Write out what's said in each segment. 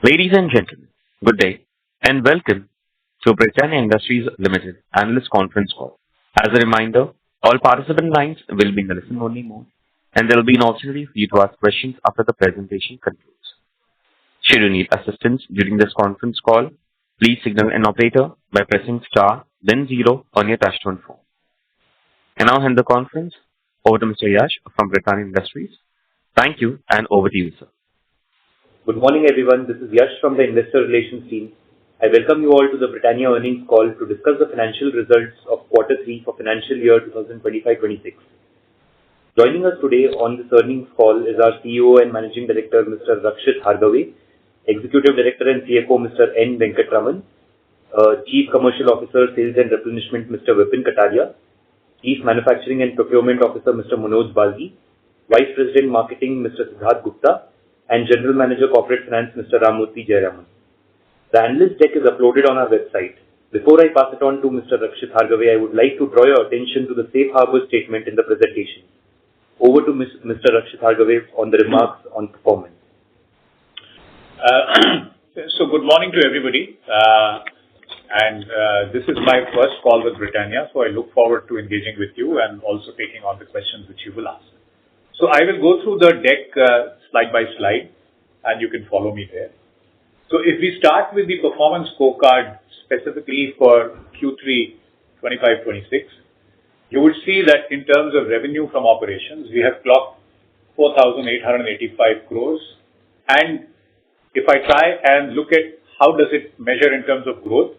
Ladies and gentlemen, good day and welcome to Britannia Industries Limited Analyst Conference Call. As a reminder, all participant lines will be in the listen-only mode, and there will be an opportunity for you to ask questions after the presentation concludes. Should you need assistance during this conference call, please signal an operator by pressing star, then zero on your touchtone phone. And now hand the conference over to Mr. Yash from Britannia Industries. Thank you, and over to you, sir. Good morning, everyone. This is Yash from the Investor Relations team. I welcome you all to the Britannia earnings call to discuss the financial results of Q3 for financial year 2025-26. Joining us today on this earnings call is our CEO and Managing Director, Mr. Rakshit Hargave, Executive Director and CFO, Mr. N. Venkatraman, Chief Commercial Officer, Sales and Replenishment, Mr. Vipin Kataria, Chief Manufacturing and Procurement Officer, Mr. Manoj Balgi, Vice President Marketing, Mr. Siddharth Gupta, and General Manager Corporate Finance, Mr. Ramurthy Jayaraman. The analyst deck is uploaded on our website. Before I pass it on to Mr. Rakshit Hargave, I would like to draw your attention to the safe harbor statement in the presentation. Over to Mr. Rakshit Hargave on the remarks on performance. So good morning to everybody. This is my first call with Britannia, so I look forward to engaging with you and also taking on the questions which you will ask. So I will go through the deck slide by slide, and you can follow me there. So if we start with the performance scorecard specifically for Q3 25-26, you would see that in terms of revenue from operations, we have clocked 4,885 crores. And if I try and look at how does it measure in terms of growth,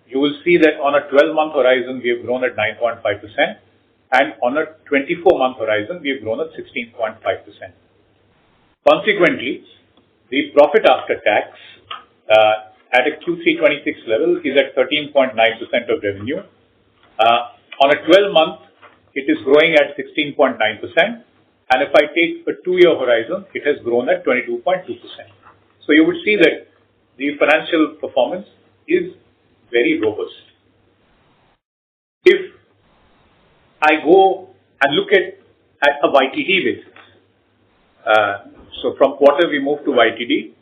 you will see that on a 12-month horizon, we have grown at 9.5%. And on a 24-month horizon, we have grown at 16.5%. Consequently, the profit after tax at a Q3 26 level is at 13.9% of revenue. On a 12-month, it is growing at 16.9%. And if I take a 2-year horizon, it has grown at 22.2%. So you would see that the financial performance is very robust. If I go and look at a YTD basis, so from quarter we move to YTD,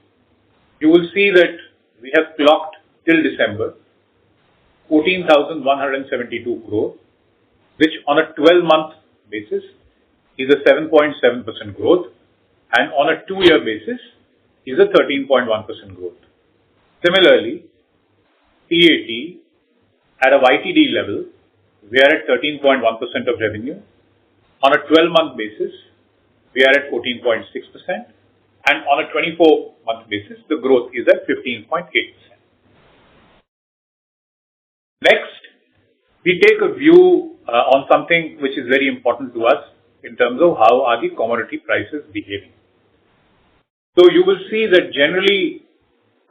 you will see that we have clocked till December 14,172 crore, which on a 12-month basis is a 7.7% growth, and on a 2-year basis is a 13.1% growth. Similarly, PAT at a YTD level, we are at 13.1% of revenue. On a 12-month basis, we are at 14.6%. And on a 24-month basis, the growth is at 15.8%. Next, we take a view on something which is very important to us in terms of how are the commodity prices behaving. So you will see that generally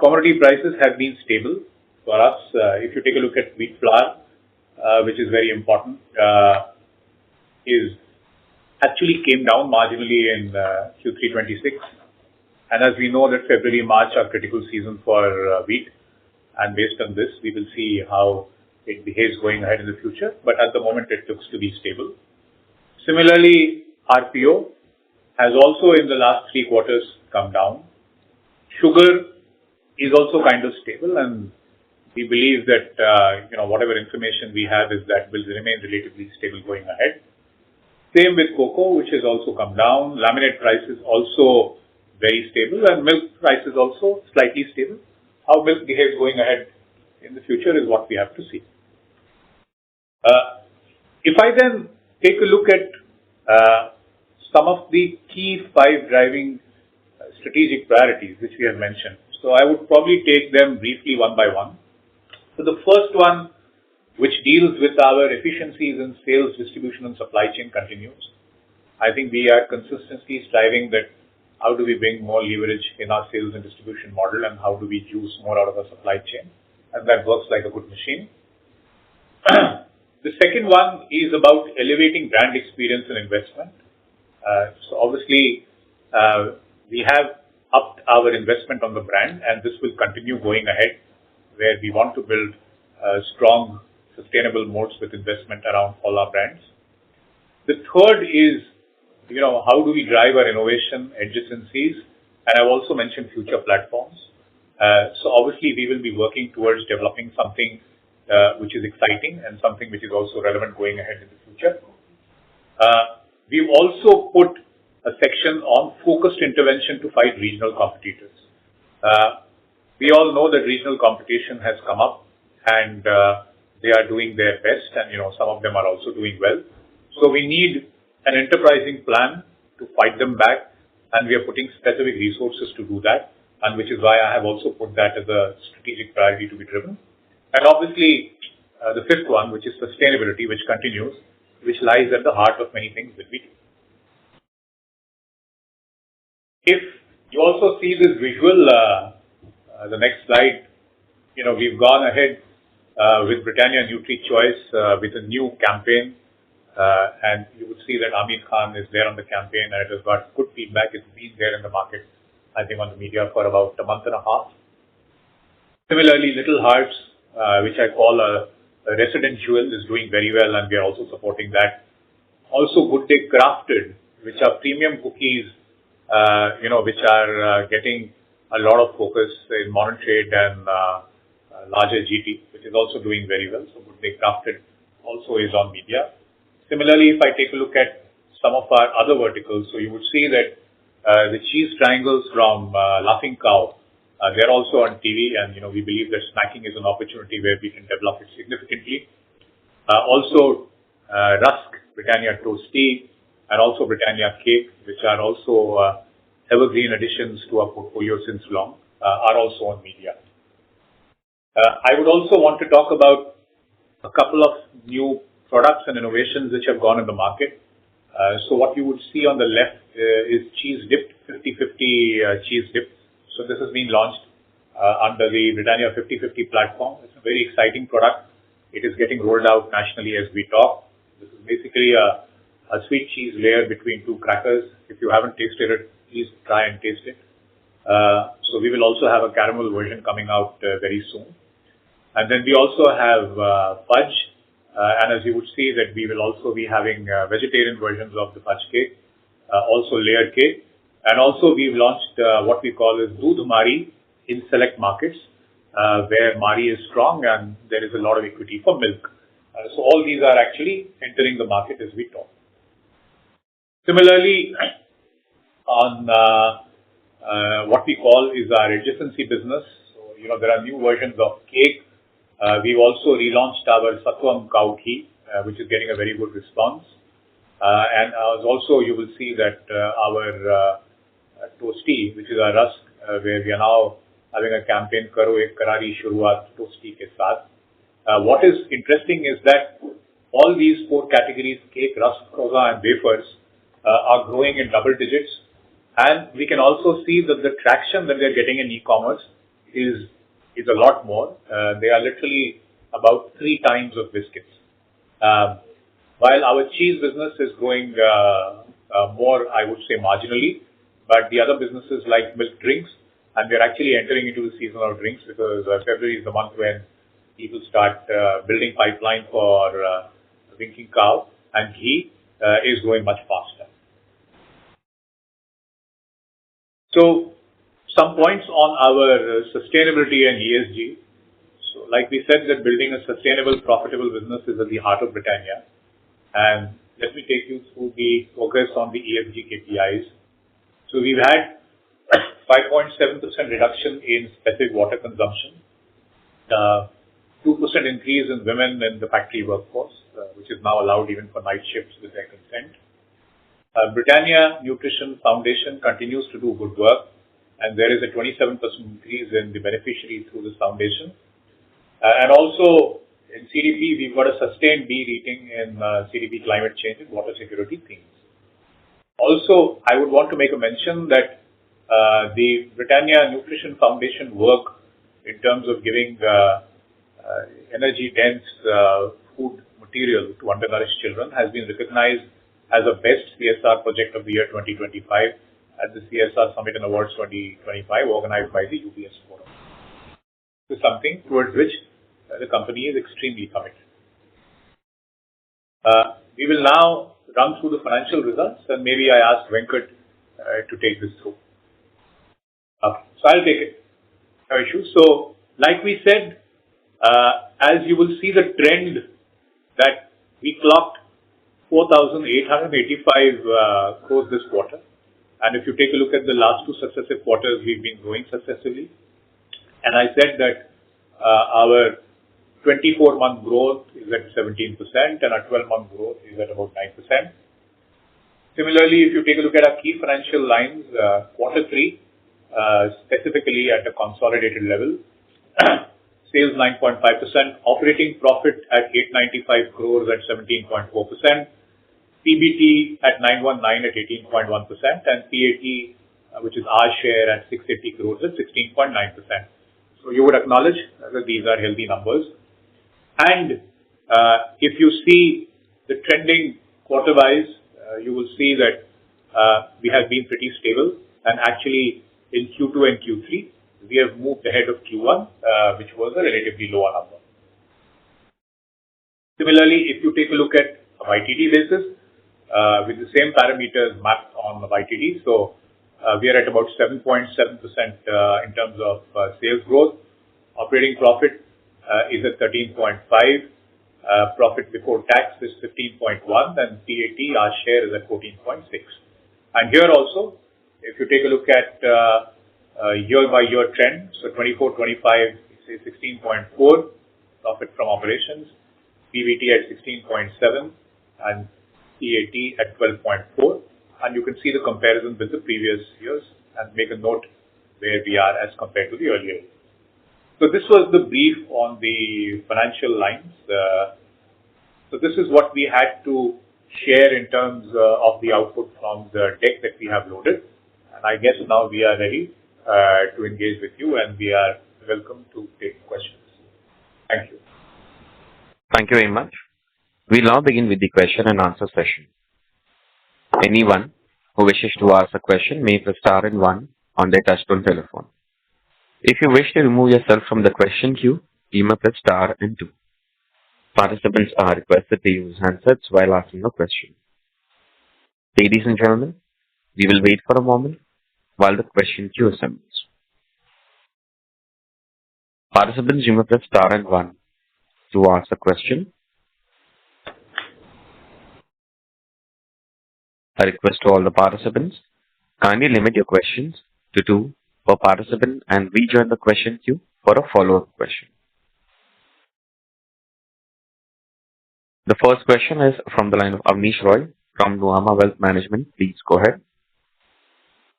commodity prices have been stable for us. If you take a look at wheat flour, which is very important, is actually came down marginally in Q3 26. And as we know that February, March are critical season for wheat. And based on this, we will see how it behaves going ahead in the future. But at the moment, it looks to be stable. Similarly, RPO has also in the last 3 quarters come down. Sugar is also kind of stable, and we believe that whatever information we have is that will remain relatively stable going ahead. Same with cocoa, which has also come down. Laminate prices also very stable, and milk prices also slightly stable. How milk behaves going ahead in the future is what we have to see. If I then take a look at some of the key 5 driving strategic priorities which we have mentioned, so I would probably take them briefly one by one. So the first one, which deals with our efficiencies in sales, distribution, and supply chain continues. I think we are consistently striving that how do we bring more leverage in our sales and distribution model, and how do we juice more out of our supply chain, and that works like a good machine. The second one is about elevating brand experience and investment. So obviously, we have upped our investment on the brand, and this will continue going ahead, where we want to build strong, sustainable moats with investment around all our brands. The third is, how do we drive our innovation adjacencies? And I've also mentioned future platforms. So obviously we will be working towards developing something which is exciting and something which is also relevant going ahead in the future. We've also put a section on focused intervention to fight regional competitors. We all know that regional competition has come up and they are doing their best, and some of them are also doing well. So we need an enterprising plan to fight them back, and we are putting specific resources to do that, and which is why I have also put that as a strategic priority to be driven. And obviously, the fifth one, which is sustainability, which continues, which lies at the heart of many things that we do. If you also see this visual, the next slide, we've gone ahead with Britannia NutriChoice with a new campaign, and you would see that Amir Khan is there on the campaign, and it has got good feedback. It's been there in the market, I think, on the media for about a month and a half. Similarly, Little Hearts, which I call a resident jewel, is doing very well, and we are also supporting that. Also, Good Day Crafted, which are premium cookies, which are getting a lot of focus in modern trade and larger GT, which is also doing very well. So Good Day Crafted also is on media. Similarly, if I take a look at some of our other verticals, so you would see that the cheese triangles from Laughing Cow, they're also on TV, and we believe that snacking is an opportunity where we can develop it significantly. Also, Rusk, Britannia Toasty, and also Britannia Cake, which are also evergreen additions to our portfolio since long, are also on media. I would also want to talk about a couple of new products and innovations which have gone in the market. So what you would see on the left is cheese dipped, 50/50 cheese dip. So this has been launched under the Britannia 50/50 platform. It's a very exciting product. It is getting rolled out nationally as we talk. This is basically a sweet cheese layer between two crackers. If you haven't tasted it, please try and taste it. So we will also have a caramel version coming out very soon. And then we also have fudge. And as you would see that we will also be having vegetarian versions of the fudge cake, also layered cake. And also we've launched what we call as Doodh Mari in select markets, where Mari is strong and there is a lot of equity for milk. So all these are actually entering the market as we talk. Similarly, on what we call is our adjacency business. So, there are new versions of cake. We've also relaunched our Sattvam cow ghee, which is getting a very good response. And as also you will see that our Toasty, which is our rusk, where we are now having a campaign, Karo Ek Karari Shuruaat Toasty Ke Saath. What is interesting is that all these four categories, cake, rusk, croissant, and wafers, are growing in double digits. And we can also see that the traction that they're getting in e-commerce is a lot more. They are literally about 3 times of biscuits. While our cheese business is growing more, I would say marginally, but the other businesses like milk drinks, and we're actually entering into the season of drinks because February is the month when people start building pipeline for winking cow, and ghee is growing much faster. So some points on our sustainability and ESG. So like we said, that building a sustainable, profitable business is at the heart of Britannia. And let me take you through the progress on the ESG KPIs. So we've had 5.7% reduction in specific water consumption, 2% increase in women in the factory workforce, which is now allowed even for night shifts with their consent. Britannia Nutrition Foundation continues to do good work, and there is a 27% increase in the beneficiaries through this foundation. And also in CDP, we've got a sustained B rating in CDP climate change and water security themes. Also, I would want to make a mention that the Britannia Nutrition Foundation work in terms of giving energy-dense food material to undernourished children has been recognized as a best CSR project of the year 2025 at the CSR Summit and Awards 2025 organized by the UBS Forum. This is something towards which the company is extremely committed. We will now run through the financial results, and maybe I ask Venkat to take this through. So I'll take it. issue. So, like we said, as you will see the trend that we clocked 4,885 crores this quarter. And if you take a look at the last two successive quarters, we've been growing successively. And I said that our 24-month growth is at 17% and our 12-month growth is at about 9%. Similarly, if you take a look at our key financial lines, quarter three, specifically at the consolidated level, sales 9.5%, operating profit at 895 crores at 17.4%, PBT at 919 at 18.1%, and PAT, which is our share, at 680 crores at 16.9%. So you would acknowledge that these are healthy numbers. And if you see the trending quarter-wise, you will see that we have been pretty stable. And actually, in Q2 and Q3, we have moved ahead of Q1, which was a relatively lower number. Similarly, if you take a look at a YTD basis, with the same parameters mapped on the YTD, so we are at about 7.7% in terms of sales growth. Operating profit is at 13.5. Profit before tax is 15.1, and PAT, our share, is at 14.6. And here also, if you take a look at year-by-year trend, so 24-25, it's 16.4 profit from operations, PBT at 16.7, and PAT at 12.4. And you can see the comparison with the previous years and make a note where we are as compared to the earlier years. So this was the brief on the financial lines. So this is what we had to share in terms of the output from the deck that we have loaded. And I guess now we are ready to engage with you, and we are welcome to take questions. Thank you. Thank you very much. We'll now begin with the question and answer session. Anyone who wishes to ask a question may press star and 1 on their touchtone telephone. If you wish to remove yourself from the question queue, you may press star and 2. Participants are requested to use handsets while asking a question. Ladies and gentlemen, we will wait for a moment while the question queue assembles. Participants, you may press star and 1 to ask a question. I request to all the participants, kindly limit your questions to 2 per participant and rejoin the question queue for a follow-up question. The first question is from the line of Avnish Roy from Nuvama Wealth Management. Please go ahead.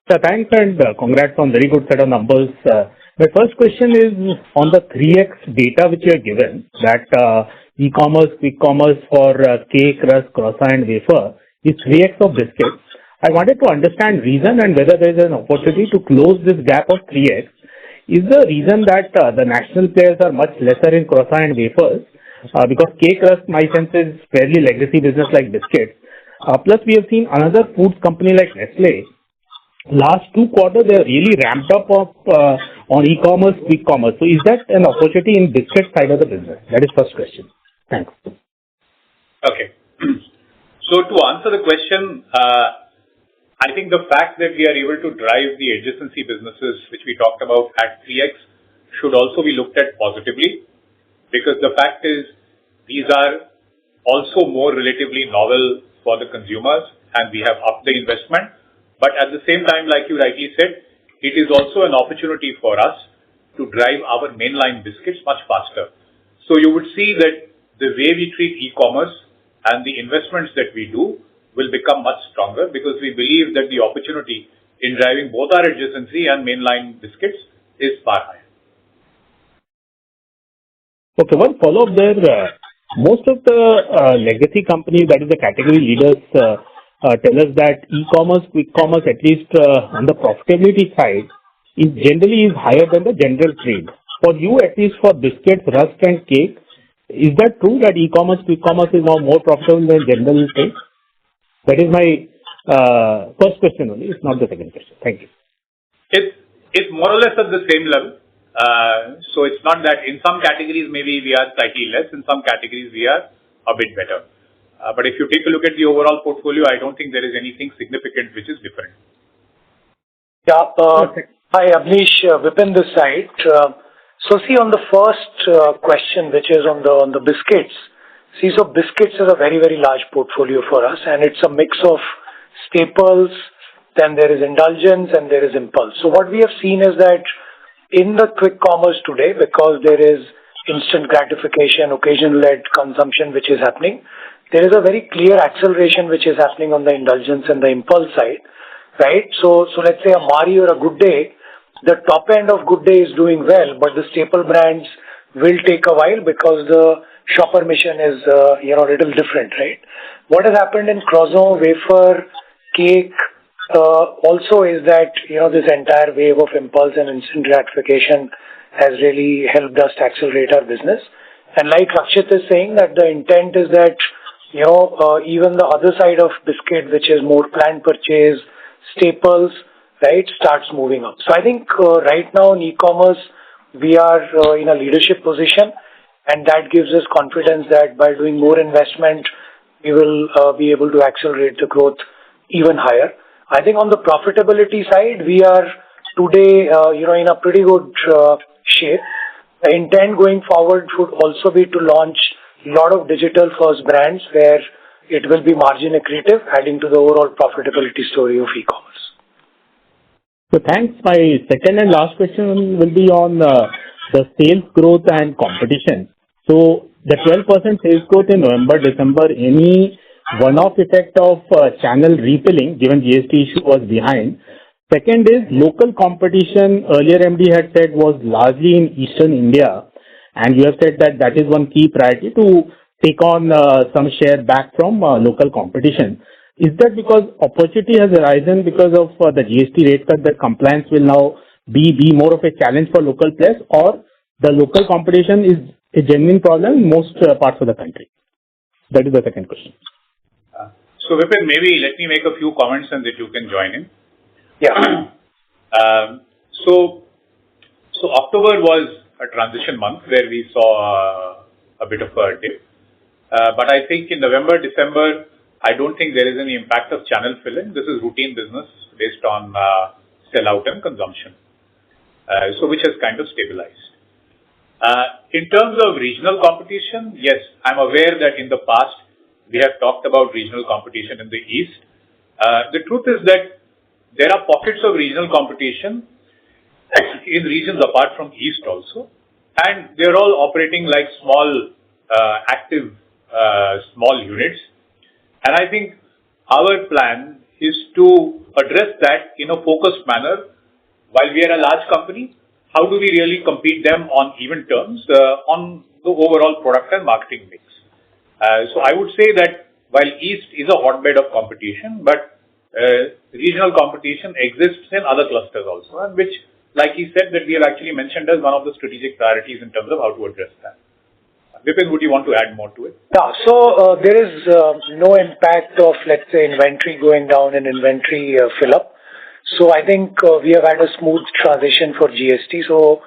Sir, thanks and congrats on very good set of numbers. My first question is on the 3x data which you have given, that e-commerce, quick commerce for cake, rusk, croissant and wafer is 3x of biscuits. I wanted to understand reason and whether there is an opportunity to close this gap of 3x. Is the reason that the national players are much lesser in croissant and wafers? Because cake, rusk, my sense is fairly legacy business like biscuits. Plus, we have seen another foods company like Nestle. Last 2 quarters, they are really ramped up on e-commerce, quick commerce. So, is that an opportunity in biscuit side of the business? That is first question. Thanks. Okay. So, to answer the question, I think the fact that we are able to drive the adjacency businesses, which we talked about at 3x, should also be looked at positively, because the fact is these are also more relatively novel for the consumers, and we have upped the investment. But at the same time, like you rightly said, it is also an opportunity for us to drive our mainline biscuits much faster. So you would see that the way we treat e-commerce and the investments that we do will become much stronger, because we believe that the opportunity in driving both our adjacency and mainline biscuits is far higher. Okay, one follow-up there. Most of the legacy companies, that is the category leaders, tell us that e-commerce, quick commerce, at least on the profitability side, is generally higher than the general trade. For you, at least for biscuits, rusk and cake, is that true that e-commerce, quick commerce is now more profitable than general trade? That is my first question only. It's not the second question. Thank you. It's more or less at the same level. So it's not that in some categories maybe we are slightly less, in some categories we are a bit better. But if you take a look at the overall portfolio, I don't think there is anything significant which is different. Yeah, Hi, Abneesh, Vipin this side. See on the first question, which is on the biscuits. So biscuits is a very, very large portfolio for us, and it's a mix of staples, then there is indulgence, and there is impulse. So what we have seen is that in the quick commerce today, because there is instant gratification, occasion-led consumption which is happening, there is a very clear acceleration which is happening on the indulgence and the impulse side, right? So let's say a Mari or a Good Day, the top end of Good Day is doing well, but the staple brands will take a while because the shopper mission is, a little different, right? What has happened in croissant, wafer, cake, also is that, this entire wave of impulse and instant gratification has really helped us to accelerate our business. And like Rakshit is saying, that the intent is that, even the other side of biscuit, which is more planned purchase, staples, right, starts moving up. So I think right now in e-commerce, we are in a leadership position, and that gives us confidence that by doing more investment, we will be able to accelerate the growth even higher. I think on the profitability side, we are today, in a pretty good shape. The intent going forward should also be to launch a lot of digital first brands where it will be margin accretive, adding to the overall profitability story of e-commerce. So thanks. My second and last question will be on the sales growth and competition. So the 12% sales growth in November, December, any one-off effect of channel refilling given GST issue was behind. Second is local competition. Earlier MD had said was largely in Eastern India, and you have said that that is one key priority to take on some share back from local competition. Is that because opportunity has arisen because of the GST rate cut, that compliance will now be more of a challenge for local players, or the local competition is a genuine problem in most parts of the country? That is the second question. So Vipin, maybe let me make a few comments and that you can join in. Yeah. So October was a transition month where we saw a bit of a dip. But I think in November, December, I don't think there is any impact of channel filling. This is routine business based on sell-out and consumption, so which has kind of stabilized. In terms of regional competition, yes, I'm aware that in the past we have talked about regional competition in the East. The truth is that there are pockets of regional competition in regions apart from East also, and they're all operating like small, active, small units. And I think our plan is to address that in a focused manner. While we are a large company, how do we really compete them on even terms on the overall product and marketing mix? So I would say that while East is a hotbed of competition, but regional competition exists in other clusters also, and which, like he said, that we have actually mentioned as one of the strategic priorities in terms of how to address that. Vipin, would you want to add more to it? Yeah, so there is no impact of, let's say, inventory going down and inventory fill up. So I think we have had a smooth transition for GST. So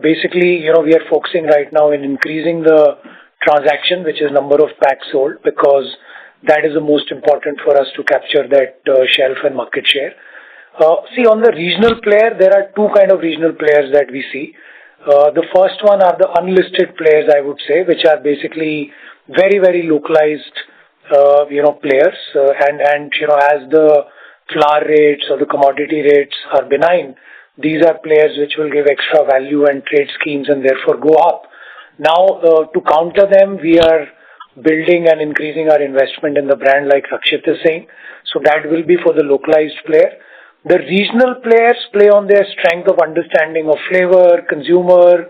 basically, we are focusing right now in increasing the transaction, which is number of packs sold, because that is the most important for us to capture that shelf and market share. See, on the regional player, there are two kind of regional players that we see. The first one are the unlisted players, I would say, which are basically very, very localized, players. And as the flour rates or the commodity rates are benign, these are players which will give extra value and trade schemes and therefore go up. Now, to counter them, we are building and increasing our investment in the brand, like Rakshit is saying. So that will be for the localized player. The regional players play on their strength of understanding of flavor, consumer,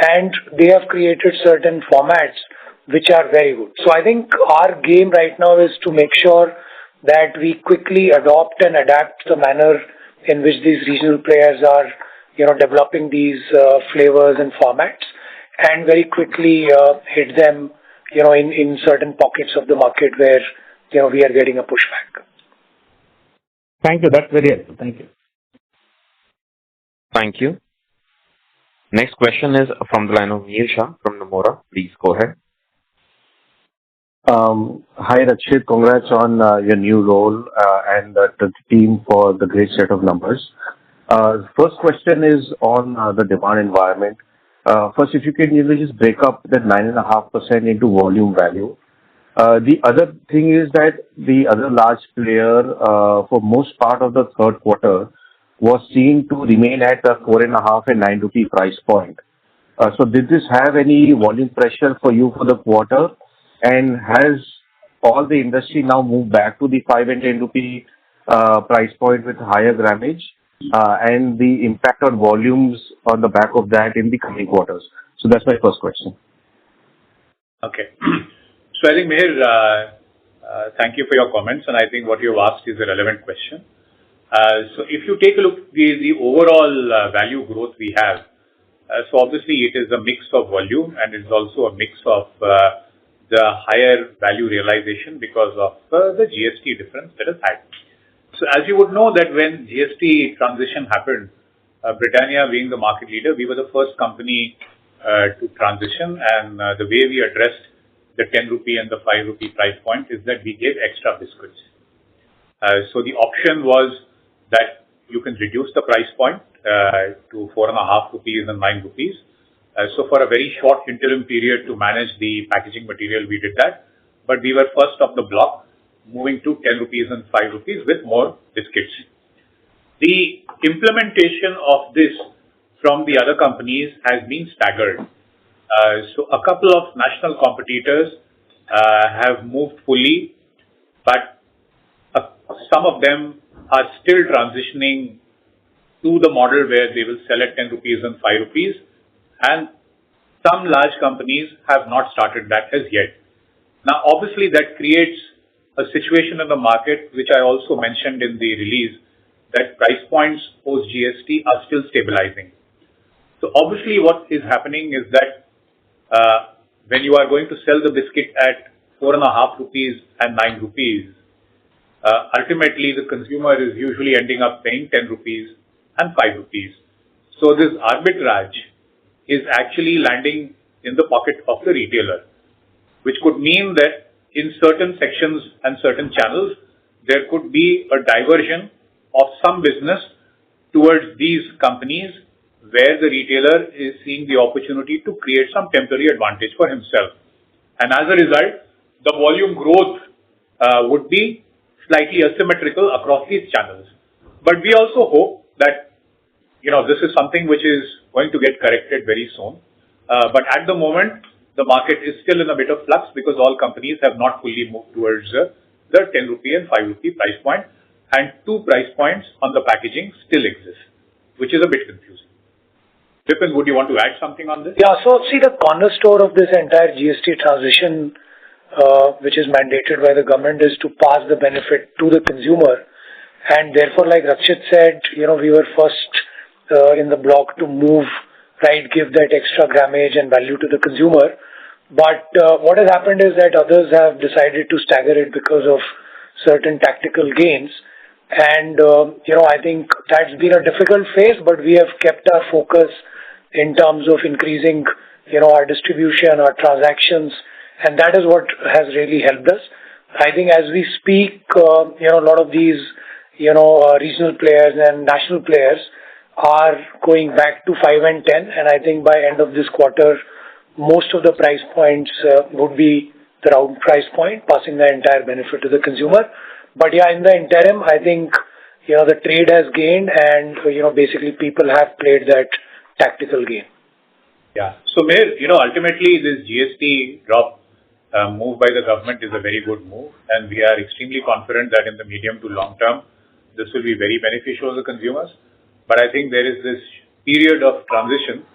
and they have created certain formats which are very good. So I think our game right now is to make sure that we quickly adopt and adapt the manner in which these regional players are, developing these flavors and formats, and very quickly hit them, in certain pockets of the market where, we are getting a pushback. Thank you. That's very helpful. Thank you. Thank you. Next question is from the line of Neil Shah from Nomura. Please go ahead. Hi, Rakshit. Congrats on your new role and the team for the great set of numbers. First question is on the demand environment. First, if you can just break up that 9.5% into volume value. The other thing is that the other large player for most part of the third quarter was seen to remain at a 4.5 and 9 rupee price point. So did this have any volume pressure for you for the quarter? And has all the industry now moved back to the 5 and 10 rupee price point with higher grammage? And the impact on volumes on the back of that in the coming quarters? So that's my first question. Okay. So I think, Mihir, thank you for your comments, and I think what you've asked is a relevant question. So if you take a look at the overall value growth we have, so obviously it is a mix of volume and it's also a mix of the higher value realization because of the GST difference that has had. So as you would know that when GST transition happened, Britannia being the market leader, we were the first company to transition, and the way we addressed the 10 rupee and the 5 rupee price point is that we gave extra biscuits. So the option was that you can reduce the price point to 4.5 rupees and 9 rupees. So for a very short interim period to manage the packaging material, we did that. But we were first off the block, moving to 10 rupees and 5 rupees with more biscuits. The implementation of this from the other companies has been staggered. So a couple of national competitors have moved fully, but some of them are still transitioning to the model where they will sell at 10 rupees and 5 rupees. And some large companies have not started that as yet. Now, obviously, that creates a situation in the market, which I also mentioned in the release, that price points post GST are still stabilizing. So obviously what is happening is that when you are going to sell the biscuit at 4.5 rupees and 9 rupees, ultimately the consumer is usually ending up paying 10 rupees and 5 rupees. So this arbitrage is actually landing in the pocket of the retailer, which could mean that in certain sections and certain channels, there could be a diversion of some business towards these companies where the retailer is seeing the opportunity to create some temporary advantage for himself. And as a result, the volume growth would be slightly asymmetrical across these channels. But we also hope that, this is something which is going to get corrected very soon. But at the moment, the market is still in a bit of flux because all companies have not fully moved towards the 10 rupee and 5 rupee price point, and two price points on the packaging still exist, which is a bit confusing. Vipin, would you want to add something on this? Yeah, so see, the cornerstone of this entire GST transition, which is mandated by the government, is to pass the benefit to the consumer. And therefore, like Rakshit said, we were first in the block to move, right, give that extra grammage and value to the consumer. But what has happened is that others have decided to stagger it because of certain tactical gains. And, I think that's been a difficult phase, but we have kept our focus in terms of increasing, our distribution, our transactions, and that is what has really helped us. I think as we speak, a lot of these, regional players and national players are going back to 5 and 10, and I think by end of this quarter, most of the price points would be the round price point, passing the entire benefit to the consumer. But yeah, in the interim, I think, the trade has gained and, basically people have played that tactical game. Yeah. So, Mayor, ultimately this GST drop move by the government is a very good move, and we are extremely confident that in the medium to long term, this will be very beneficial to the consumers. But I think there is this period of transition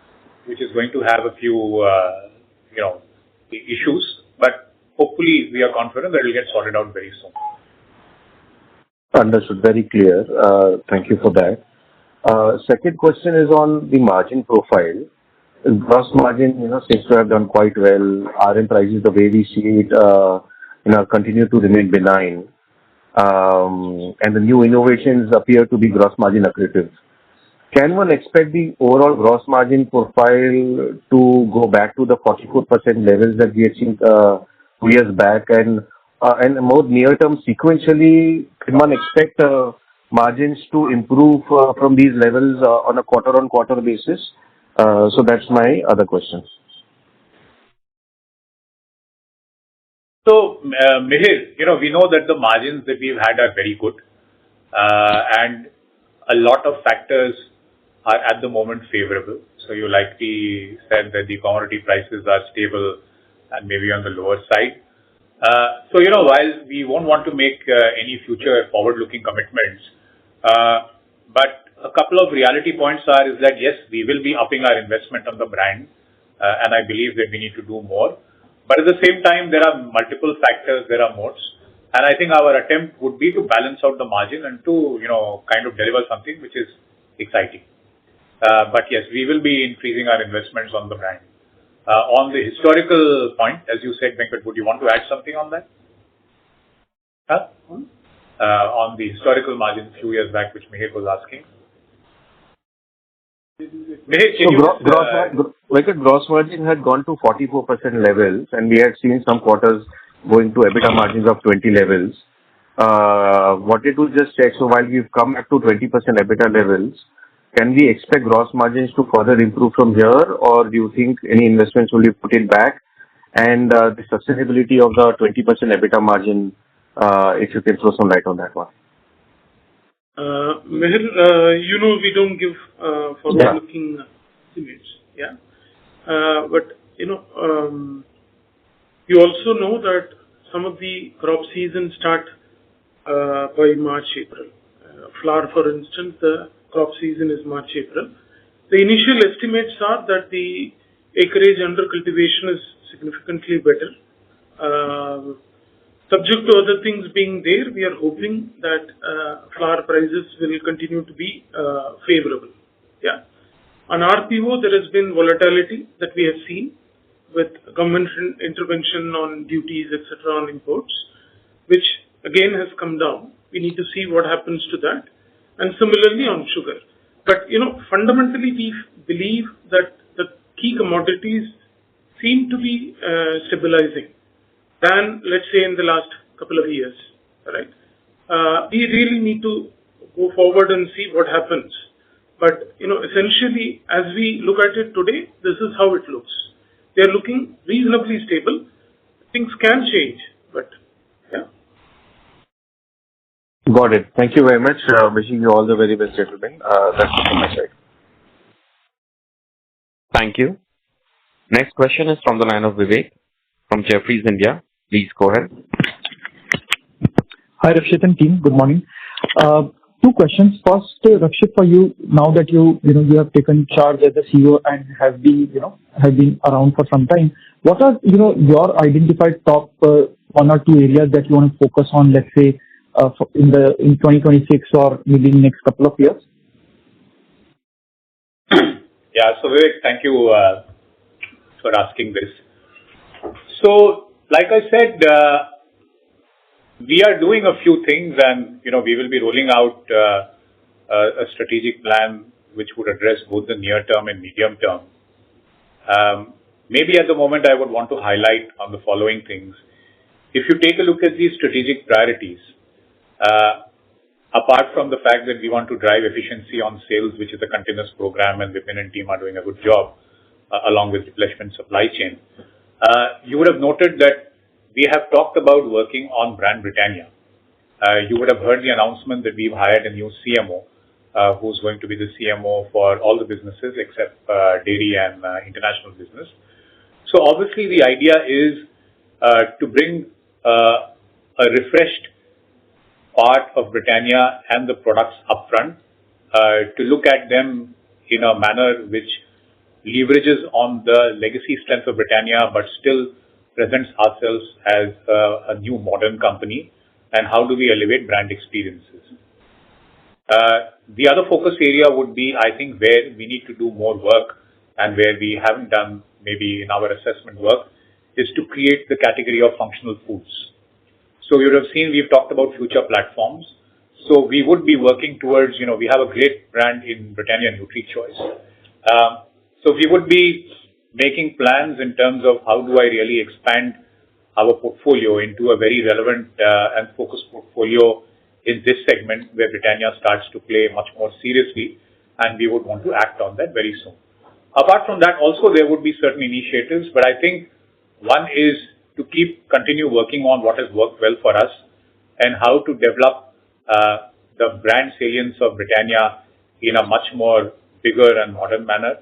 which is going to have a few, issues, but hopefully we are confident that it will get sorted out very soon. Understood. Very clear. Thank you for that. Second question is on the margin profile. Gross margin, seems to have done quite well. RM prices, the way we see it, continue to remain benign. And the new innovations appear to be gross margin accretive. Can one expect the overall gross margin profile to go back to the 44% levels that we had seen 2 years back? And more near term, sequentially, can one expect margins to improve from these levels on a quarter-on-quarter basis? So that's my other question. So, Mihir, we know that the margins that we've had are very good, and a lot of factors are at the moment favorable. So you likely said that the commodity prices are stable and maybe on the lower side. So, while we won't want to make any future forward-looking commitments, but a couple of reality points is that yes, we will be upping our investment on the brand, and I believe that we need to do more. But at the same time, there are multiple factors, there are modes, and I think our attempt would be to balance out the margin and to, kind of deliver something which is exciting. But yes, we will be increasing our investments on the brand. On the historical point, as you said, Venkat, would you want to add something on that? On the historical margin a few years back, which Mihir was asking. Venkat, gross margin had gone to 44% levels, and we had seen some quarters going to EBITDA margins of 20 levels. Wanted to just check, so while we've come up to 20% EBITDA levels, can we expect gross margins to further improve from here, or do you think any investments will be put in back? And the sustainability of the 20% EBITDA margin, if you can throw some light on that one. Mihir, we don't give forward-looking estimates. Yeah. But, you also know that some of the crop seasons start by March, April. Flour, for instance, the crop season is March, April. The initial estimates are that the acreage under cultivation is significantly better. Subject to other things being there, we are hoping that flour prices will continue to be favorable. Yeah. On RPO, there has been volatility that we have seen with government intervention on duties, etc., on imports, which again has come down. We need to see what happens to that. And similarly on sugar. But, fundamentally, we believe that the key commodities seem to be stabilizing than, let's say, in the last couple of years, right? We really need to go forward and see what happens. But, essentially, as we look at it today, this is how it looks. They are looking reasonably stable. Things can change, but yeah. Got it. Thank you very much. Wishing you all the very best, gentlemen. That's it from my side. Thank you. Next question is from the line of Vivek from Jefferies India. Please go ahead. Hi, Rakshit and team. Good morning. Two questions. First, Rakshit, for you, now that you have taken charge as a CEO and have been around for some time, what are your identified top one or two areas that you want to focus on, let's say, in 2026 or maybe in the next couple of years? Yeah, so Vivek, thank you for asking this. So, like I said, we are doing a few things, and we will be rolling out a strategic plan which would address both the near term and medium term. Maybe at the moment I would want to highlight on the following things. If you take a look at these strategic priorities, apart from the fact that we want to drive efficiency on sales, which is a continuous program, and Vipin and team are doing a good job, along with replenishment supply chain, you would have noted that we have talked about working on brand Britannia. You would have heard the announcement that we've hired a new CMO, who's going to be the CMO for all the businesses except dairy and international business. So obviously the idea is to bring a refreshed part of Britannia and the products upfront, to look at them in a manner which leverages on the legacy strength of Britannia, but still presents ourselves as a new modern company, and how do we elevate brand experiences. The other focus area would be, I think, where we need to do more work and where we haven't done maybe in our assessment work, is to create the category of functional foods. So you would have seen we've talked about future platforms. So we would be working towards, we have a great brand in Britannia NutriChoice. So we would be making plans in terms of how do I really expand our portfolio into a very relevant and focused portfolio in this segment where Britannia starts to play much more seriously, and we would want to act on that very soon. Apart from that, also there would be certain initiatives, but I think one is to continue working on what has worked well for us and how to develop the brand salience of Britannia in a much more bigger and modern manner.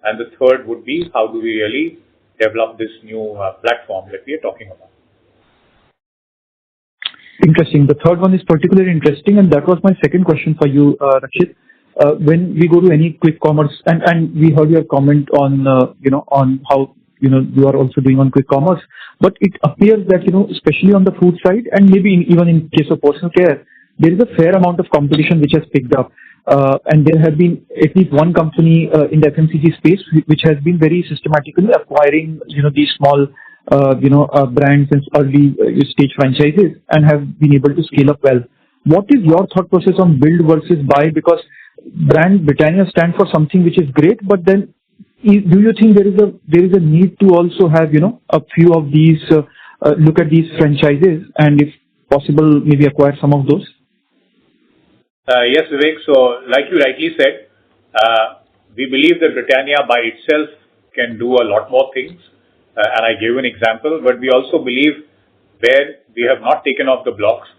And the third would be how do we really develop this new platform that we are talking about. Interesting. The third one is particularly interesting, and that was my second question for you, Rakshit. When we go to any quick commerce, and we heard your comment on, on how, you are also doing on quick commerce, but it appears that, especially on the food side, and maybe even in case of personal care, there is a fair amount of competition which has picked up. And there have been at least one company in the FMCG space which has been very systematically acquiring, these small, brands and early stage franchises and have been able to scale up well. What is your thought process on build versus buy? Because brand Britannia stands for something which is great, but then do you think there is a need to also have, a few of these, look at these franchises and if possible, maybe acquire some of those? Yes, Vivek. So, like you rightly said, we believe that Britannia by itself can do a lot more things. And I gave an example, but we also believe where we have not taken off the blocks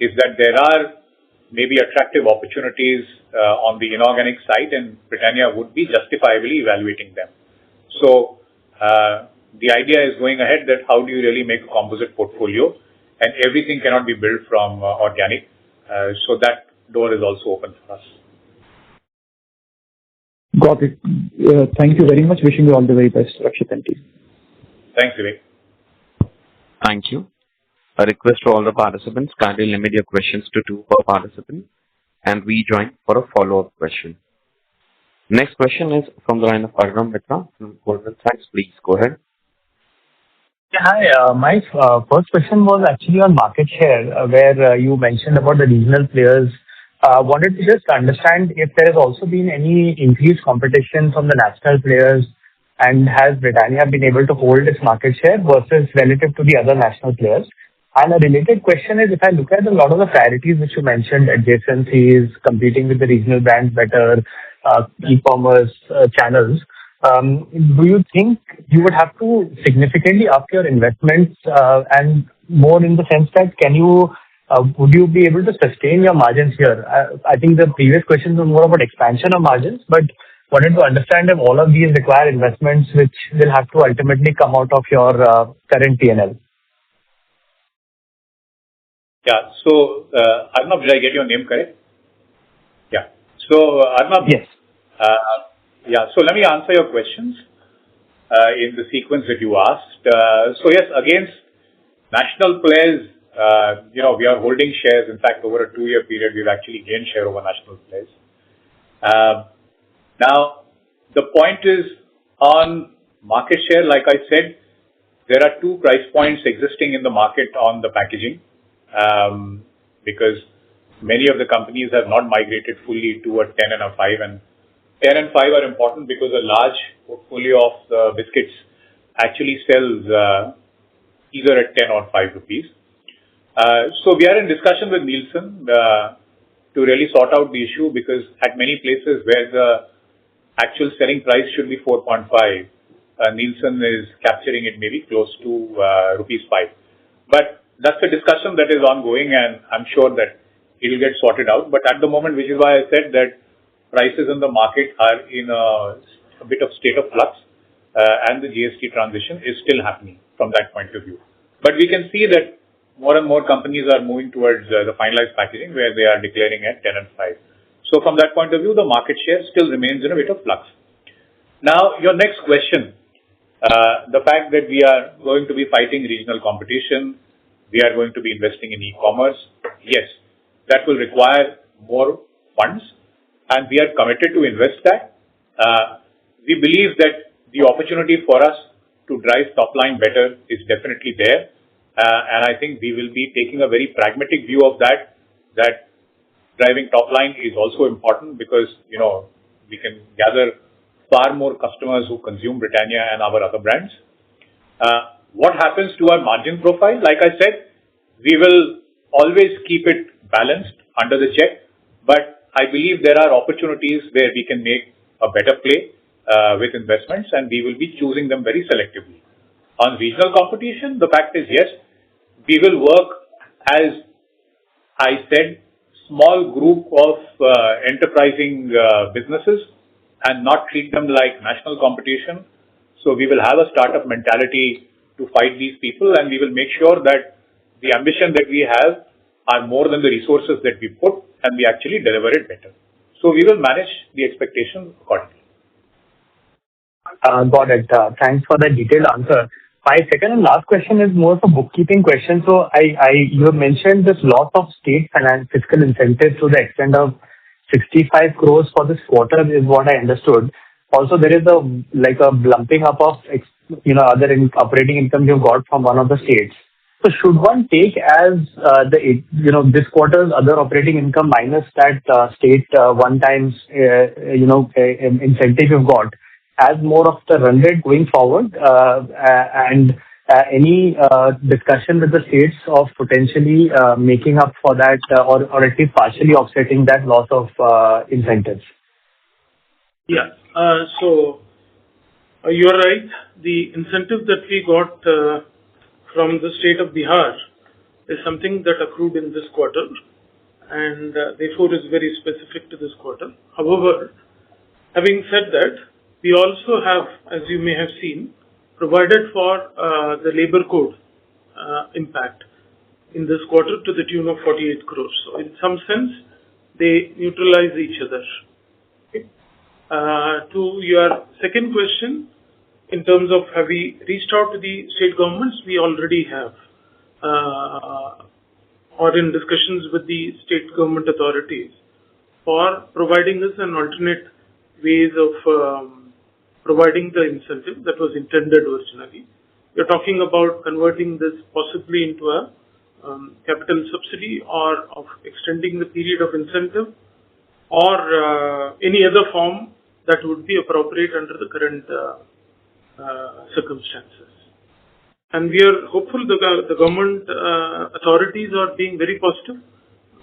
is that there are maybe attractive opportunities on the inorganic side, and Britannia would be justifiably evaluating them. So, the idea is going ahead that how do you really make a composite portfolio, and everything cannot be built from organic. So that door is also open for us. Got it. Thank you very much. Wishing you all the very best, Rakshit and team. Thanks, Vivek. Thank you. A request to all the participants, kindly limit your questions to 2 per participant and rejoin for a follow-up question. Next question is from the line of Arnab Mitra from Goldman Sachs. Please go ahead. Yeah, hi. My first question was actually on market share, where you mentioned about the regional players. Wanted to just understand if there has also been any increased competition from the national players, and has Britannia been able to hold its market share versus relative to the other national players? And a related question is, if I look at a lot of the priorities which you mentioned, adjacencies, competing with the regional brands better, e-commerce channels, do you think you would have to significantly up your investments and more in the sense that would you be able to sustain your margins here? I think the previous questions were more about expansion of margins, but wanted to understand if all of these require investments which will have to ultimately come out of your current P&L. Yeah. So, Arnab, did I get your name correct? Yeah. So, Arnab. Yes. Yeah. So, let me answer your questions in the sequence that you asked. So, yes, against national players, we are holding shares. In fact, over a 2-year period, we've actually gained share over national players. Now, the point is on market share, like I said, there are 2 price points existing in the market on the packaging, because many of the companies have not migrated fully to a 10 and a 5, and 10 and 5 are important because a large portfolio of the biscuits actually sells either at 10 or 5 rupees. So we are in discussion with Nielsen to really sort out the issue, because at many places where the actual selling price should be 4.5, Nielsen is capturing it maybe close to rupees 5. But that's a discussion that is ongoing, and I'm sure that it will get sorted out. But at the moment, which is why I said that prices in the market are in a bit of state of flux, and the GST transition is still happening from that point of view. But we can see that more and more companies are moving towards the finalized packaging where they are declaring at 10 and 5. So from that point of view, the market share still remains in a bit of flux. Now, your next question, the fact that we are going to be fighting regional competition, we are going to be investing in e-commerce. Yes, that will require more funds, and we are committed to invest that. We believe that the opportunity for us to drive top line better is definitely there. And I think we will be taking a very pragmatic view of that driving top line is also important, because, we can gather far more customers who consume Britannia and our other brands. What happens to our margin profile? Like I said, we will always keep it balanced. under the check. But I believe there are opportunities where we can make a better play with investments, and we will be choosing them very selectively. On regional competition, the fact is, yes, we will work, as I said, small group of enterprising businesses and not treat them like national competition. So we will have a startup mentality to fight these people, and we will make sure that the ambition that we have are more than the resources that we put, and we actually deliver it better. So we will manage the expectations accordingly. Got it. Thanks for the detailed answer. My second and last question is more of a bookkeeping question. So you have mentioned this loss of state finance fiscal incentives to the extent of 65 crores for this quarter is what I understood. Also, there is a lumping up of other operating income you got from one of the states. So should one take as this quarter's other operating income minus that state one times incentive you've got as more of the run rate going forward, and any discussion with the states of potentially making up for that or at least partially offsetting that loss of incentives? Yeah. So you are right. The incentive that we got from the state of Bihar is something that accrued in this quarter, and therefore is very specific to this quarter. However, having said that, we also have, as you may have seen, provided for the labor code impact in this quarter to the tune of 48 crores. So in some sense, they neutralize each other. Okay. To your second question, in terms of have we reached out to the state governments, we already have, or in discussions with the state government authorities for providing us an alternate ways of providing the incentive that was intended originally. We're talking about converting this possibly into a capital subsidy or of extending the period of incentive or any other form that would be appropriate under the current circumstances. And we are hopeful the government authorities are being very positive.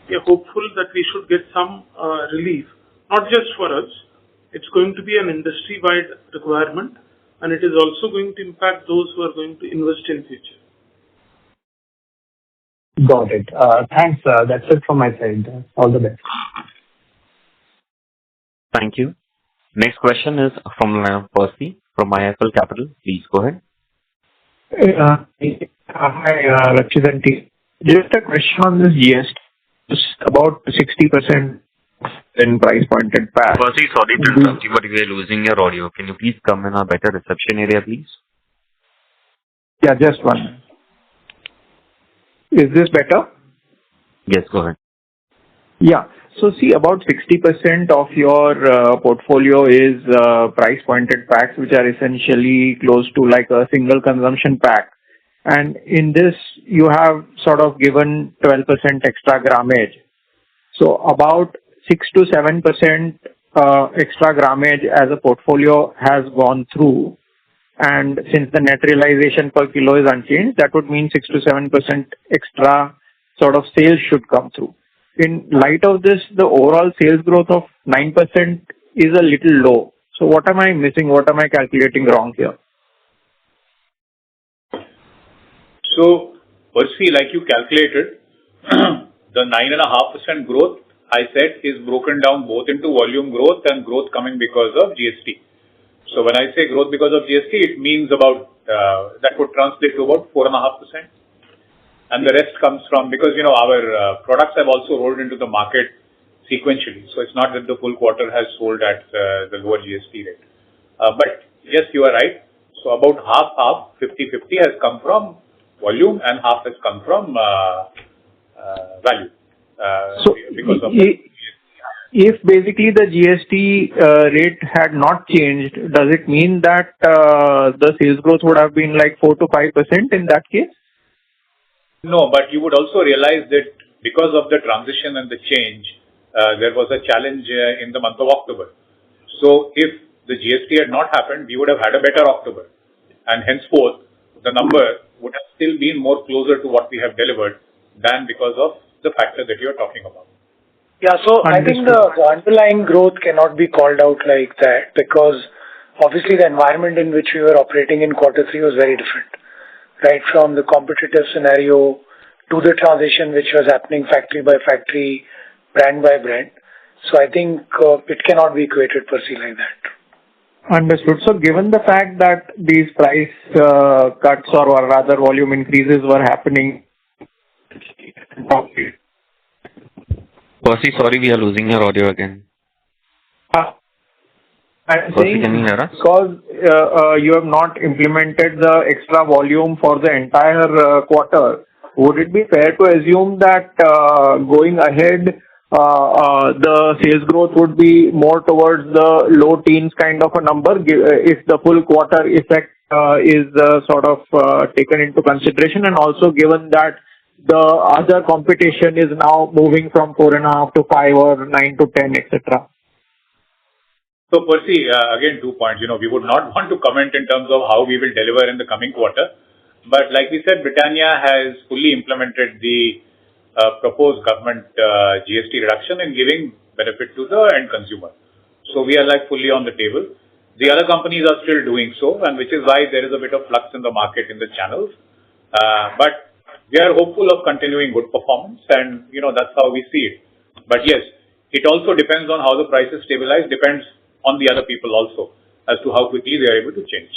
We are hopeful that we should get some relief, not just for us. It's going to be an industry-wide requirement, and it is also going to impact those who are going to invest in future. Got it. Thanks. That's it from my side. All the best. Thank you. Next question is from Percy from IIFL Capital. Please go ahead. Hi, Rakshit and team. Just a question on this GST. It's about 60% in price pointed pack. Percy, sorry to interrupt you, but we are losing your audio. Can you please come in a better reception area, please? Yeah, just one. Is this better? Yes, go ahead. Yeah. So see, about 60% of your portfolio is price pointed packs, which are essentially close to like a single consumption pack. And in this, you have sort of given 12% extra grammage. So about 6 to 7% extra grammage as a portfolio has gone through. And since the net realization per kilo is unchanged, that would mean 6 to 7% extra sort of sales should come through. In light of this, the overall sales growth of 9% is a little low. So what am I missing? What am I calculating wrong here? So, Percy, like you calculated, the 9.5% growth, I said, is broken down both into volume growth and growth coming because of GST. So when I say growth because of GST, it means about, that would translate to about 4.5%. And the rest comes from, because, our products have also rolled into the market sequentially. So it's not that the full quarter has sold at the lower GST rate. But yes, you are right. So about half, 50-50 has come from volume and half has come from value. So because of if basically the GST rate had not changed, does it mean that the sales growth would have been like 4 to 5% in that case? No, but you would also realize that because of the transition and the change, there was a challenge in the month of October. So if the GST had not happened, we would have had a better October. And henceforth, the number would have still been more closer to what we have delivered than because of the factor that you are talking about. Yeah, so I think the underlying growth cannot be called out like that because obviously the environment in which we were operating in quarter three was very different, right? From the competitive scenario to the transition which was happening factory by factory, brand by brand. So I think it cannot be equated per se like that. Understood. So given the fact that these price cuts or rather volume increases were happening. Percy, sorry, we are losing your audio again. I'm Percy, saying can you hear us? because you have not implemented the extra volume for the entire quarter, would it be fair to assume that going ahead, the sales growth would be more towards the low teens kind of a number if the full quarter effect is sort of taken into consideration, and also given that the other competition is now moving from 4.5 to 5 or 9 to 10, etc. So, Percy, again, 2 points. We would not want to comment in terms of how we will deliver in the coming quarter. But like we said, Britannia has fully implemented the proposed government GST reduction and giving benefit to the end consumer. So we are fully on the table. The other companies are still doing so, and which is why there is a bit of flux in the market in the channels. But we are hopeful of continuing good performance, and that's how we see it. But yes, it also depends on how the prices stabilize, depends on the other people also as to how quickly they are able to change.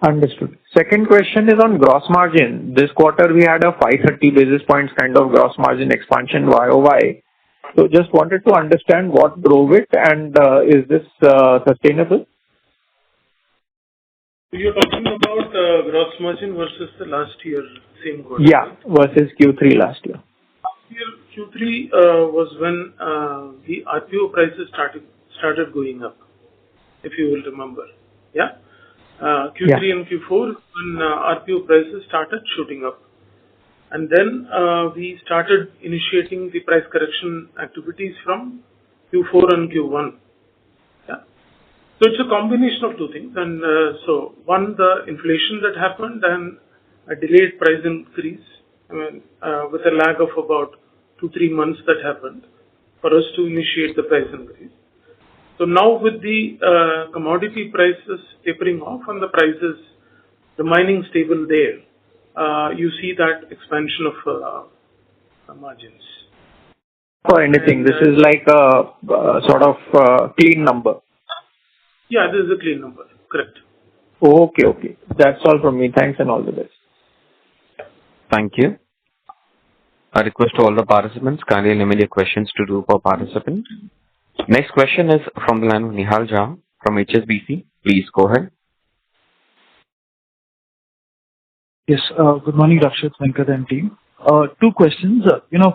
Understood. Second question is on gross margin. This quarter we had a 530 basis points kind of gross margin expansion YOY. So just wanted to understand what drove it, and is this sustainable? You're talking about gross margin versus the last year same quarter. Yeah, versus Q3 last year. Last year Q3 was when the RPO prices started going up, if you will remember. Yeah. Q3 and Q4 when RPO prices started shooting up. And then we started initiating the price correction activities from Q4 and Q1. Yeah. So it's a combination of two things. And so one, the inflation that happened and a delayed price increase, with a lag of about 2-3 months that happened for us to initiate the price increase. So now with the commodity prices tapering off and the prices remaining stable there, you see that expansion of margins. For anything, this is like a sort of clean number. Yeah, this is a clean number. Correct. Okay. That's all from me. Thanks and all the best. Thank you. A request to all the participants, kindly limit your questions to 2 per participant. Next question is from the line of Nihal Jha from HSBC. Please go ahead. Yes, good morning, Rakshit, Venkat and team. 2 questions,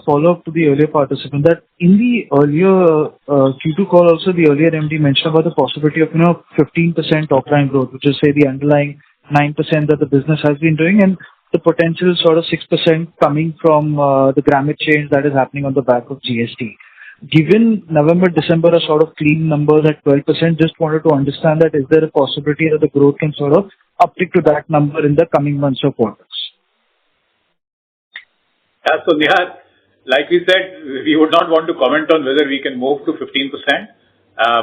follow up to the earlier participant that in the earlier Q2 call also the earlier MD mentioned about the possibility of 15% top line growth, which is say the underlying 9% that the business has been doing, and the potential sort of 6% coming from the grammage change that is happening on the back of GST. Given November, December are sort of clean numbers at 12%, just wanted to understand that is there a possibility that the growth can sort of uptick to that number in the coming months or quarters? Yeah, so Nihal, like we said, we would not want to comment on whether we can move to 15%.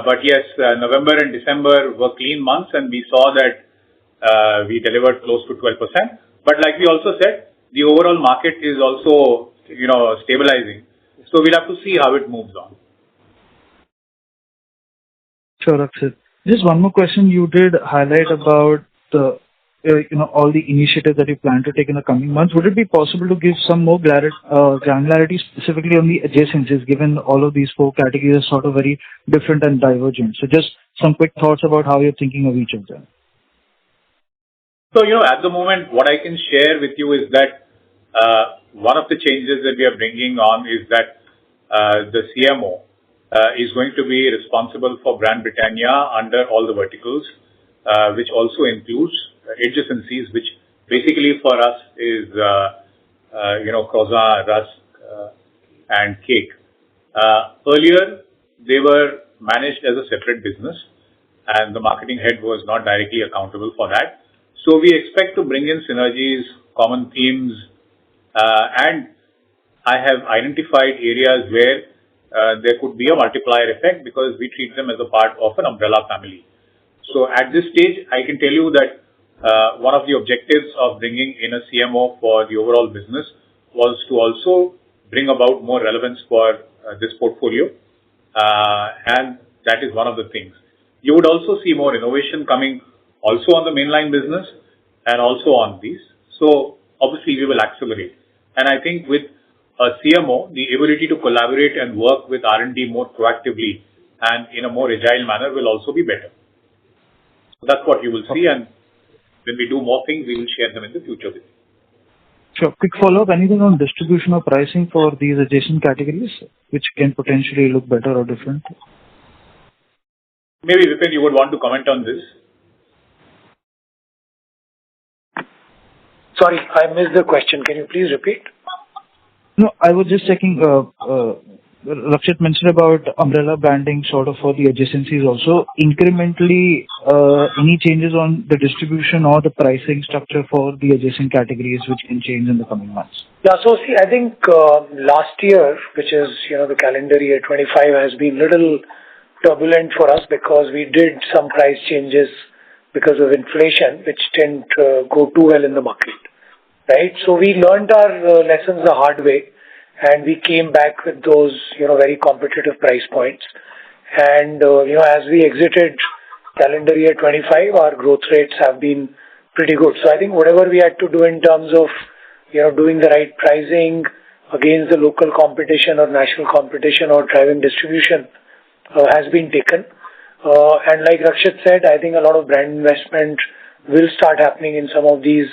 But yes, November and December were clean months and we saw that we delivered close to 12%. But like we also said, the overall market is also, stabilizing. So we'll have to see how it moves on. Sure, Rakshit. Just one more question. You did highlight about the, all the initiatives that you plan to take in the coming months. Would it be possible to give some more granularity specifically on the adjacencies, given all of these 4 categories are sort of very different and divergent? So just some quick thoughts about how you're thinking of each of them. So, at the moment, what I can share with you is that one of the changes that we are bringing on is that the CMO is going to be responsible for brand Britannia under all the verticals, which also includes adjacencies, which basically for us is, croissant, rusk, and cake. Earlier, they were managed as a separate business, and the marketing head was not directly accountable for that. So we expect to bring in synergies, common themes, and I have identified areas where there could be a multiplier effect because we treat them as a part of an umbrella family. So at this stage, I can tell you that one of the objectives of bringing in a CMO for the overall business was to also bring about more relevance for this portfolio, and that is one of the things. You would also see more innovation coming also on the mainline business and also on these. So obviously we will accelerate. And I think with a CMO, the ability to collaborate and work with R&D more proactively and in a more agile manner will also be better. So that's what you will see, and when we do more things, we will share them in the future with you. Sure. Quick follow-up. Anything on distribution or pricing for these adjacent categories, which can potentially look better or different? Maybe, Vipin, you would want to comment on this. Sorry, I missed the question. Can you please repeat? No, I was just checking. Rakshit mentioned about umbrella branding sort of for the adjacencies also. Incrementally, any changes on the distribution or the pricing structure for the adjacent categories which can change in the coming months? Yeah, so see, I think last year, which is, the calendar year 25, has been little turbulent for us because we did some price changes because of inflation, which didn't go too well in the market, right? So we learned our lessons the hard way, and we came back with those, very competitive price points. And, as we exited calendar year 25, our growth rates have been pretty good. So I think whatever we had to do in terms of, doing the right pricing against the local competition or national competition or driving distribution has been taken. And like Rakshit said, I think a lot of brand investment will start happening in some of these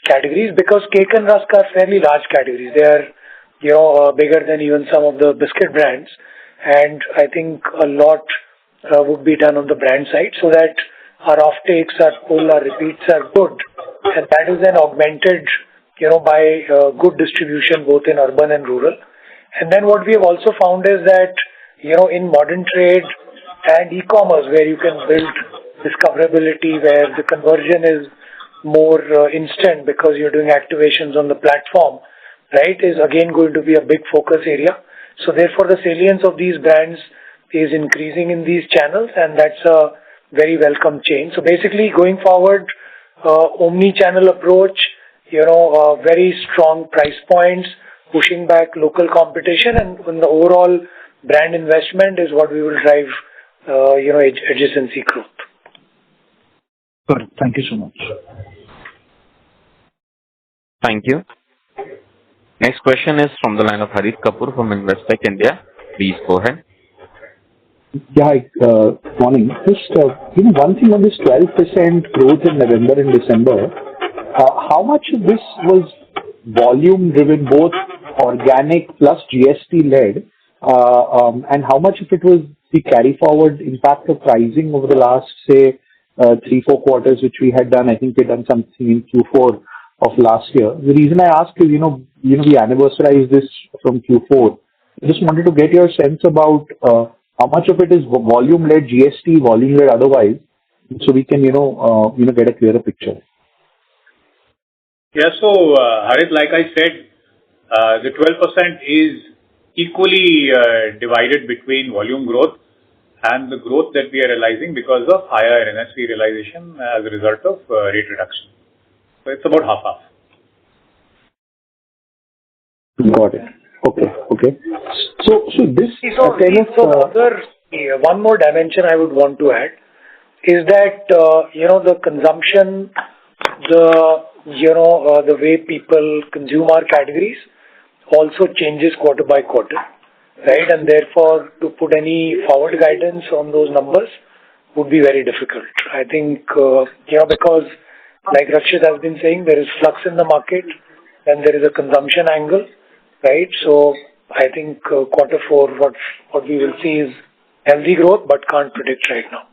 categories because cake and rusk are fairly large categories. They are, bigger than even some of the biscuit brands. And I think a lot would be done on the brand side so that our offtakes, our pull, our repeats are good. And that is then augmented, by good distribution both in urban and rural. And then what we have also found is that, in modern trade and e-commerce, where you can build discoverability, where the conversion is more instant because you're doing activations on the platform, right, is again going to be a big focus area. So therefore, the salience of these brands is increasing in these channels, and that's a very welcome change. So basically, going forward, omni-channel approach, very strong price points, pushing back local competition, and the overall brand investment is what we will drive, adjacency growth. Got it. Thank you so much. Thank you. Next question is from the line of Harit Kapoor from Investec India. Please go ahead. Yeah, hi, morning. Just, one thing on this 12% growth in November and December, how much of this was volume driven, both organic plus GST led, and how much of it was the carry forward impact of pricing over the last, say, 3-4 quarters, which we had done? I think we had done something in Q4 of last year. The reason I ask is, we anniversarized this from Q4. I just wanted to get your sense about how much of it is volume-led GST, volume-led otherwise, so we can, get a clearer picture. Yeah, so Harit, like I said, the 12% is equally divided between volume growth and the growth that we are realizing because of higher NSV realization as a result of rate reduction. So it's about half-half. Got it. Okay. So this one more dimension I would want to add is that the consumption, the way people consume our categories also changes quarter by quarter, right? And therefore, to put any forward guidance on those numbers would be very difficult. I think because, like Rakshit has been saying, there is flux in the market and there is a consumption angle, right? So I think quarter 4, what we will see is healthy growth, but can't predict right now.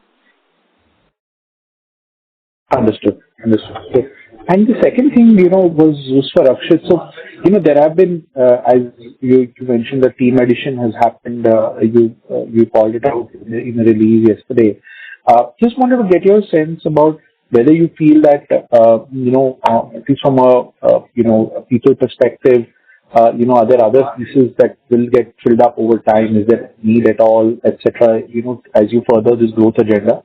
Understood. Okay. And the second thing, was for Rakshit. So, there have been, as you mentioned, the team addition has happened. You called it out in a release yesterday. Just wanted to get your sense about whether you feel that, at least from a people perspective, are there other pieces that will get filled up over time? Is there need at all, etc., as you further this growth agenda?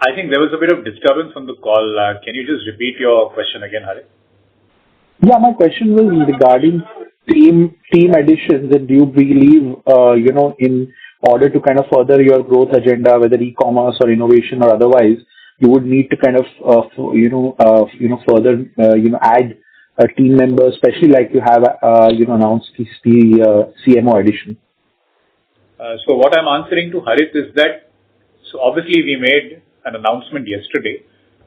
I think there was a bit of disturbance on the call. Can you just repeat your question again, Harit? Yeah, my question was regarding team additions, and do you believe, in order to kind of further your growth agenda, whether e-commerce or innovation or otherwise, you would need to kind of, further, add a team member, especially like you have, announced the CMO addition? So what I'm answering to Harit is that, so obviously we made an announcement yesterday.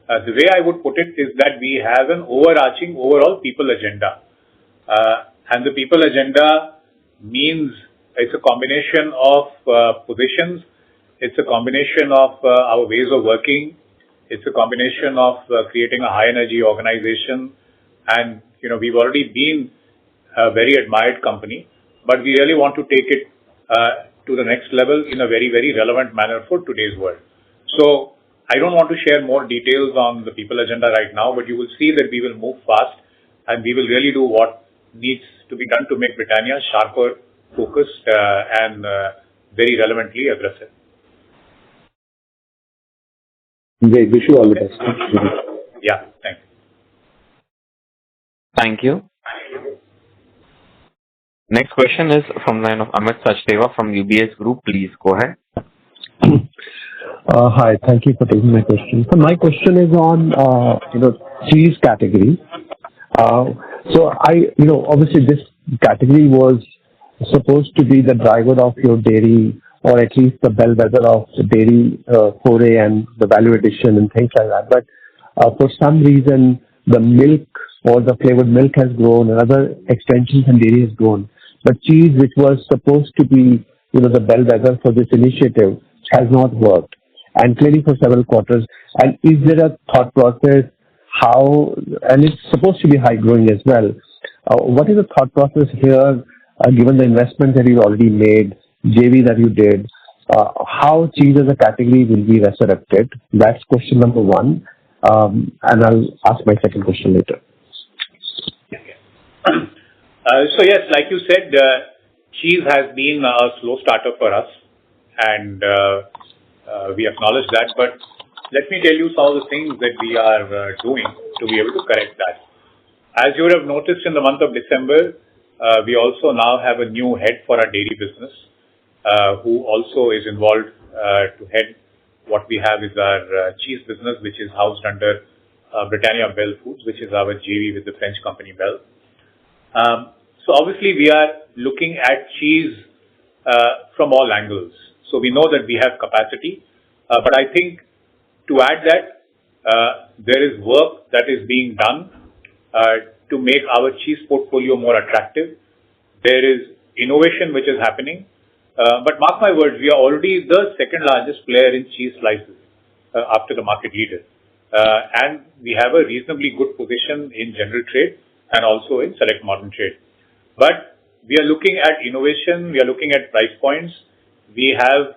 The way I would put it is that we have an overarching overall people agenda. And the people agenda means it's a combination of positions, it's a combination of our ways of working, it's a combination of creating a high energy organization. And, we've already been a very admired company, but we really want to take it to the next level in a very, very relevant manner for today's world. So I don't want to share more details on the people agenda right now, but you will see that we will move fast and we will really do what needs to be done to make Britannia sharper, focused, and very relevantly aggressive. Great. Wish you all the best. Yeah, thank you. Thank you. Next question is from the line of Amit Sachdeva from UBS Group. Please go ahead. Hi, thank you for taking my question. So my question is on, cheese category. So obviously this category was supposed to be the driver of your dairy, or at least the bellwether of the dairy foray and the value addition and things like that. But for some reason, the milk or the flavored milk has grown, and other extensions in dairy has grown. But cheese, which was supposed to be, the bellwether for this initiative, has not worked, and clearly for several quarters. And is there a thought process how, and it's supposed to be high growing as well. What is the thought process here, given the investment that you already made, JV that you did, how cheese as a category will be resurrected? That's question number one. And I'll ask my second question later. So yes, like you said, cheese has been a slow starter for us, and we acknowledge that. But let me tell you some of the things that we are doing to be able to correct that. As you would have noticed in the month of December, we also now have a new head for our dairy business, who also is involved to head what we have is our cheese business, which is housed under Britannia Bell Foods, which is our JV with the French company Bell. So obviously we are looking at cheese from all angles. So we know that we have capacity, but I think to add that there is work that is being done to make our cheese portfolio more attractive. There is innovation which is happening. But mark my words, we are already the second largest player in cheese slices after the market leader. And we have a reasonably good position in general trade and also in select modern trade. But we are looking at innovation, we are looking at price points. We have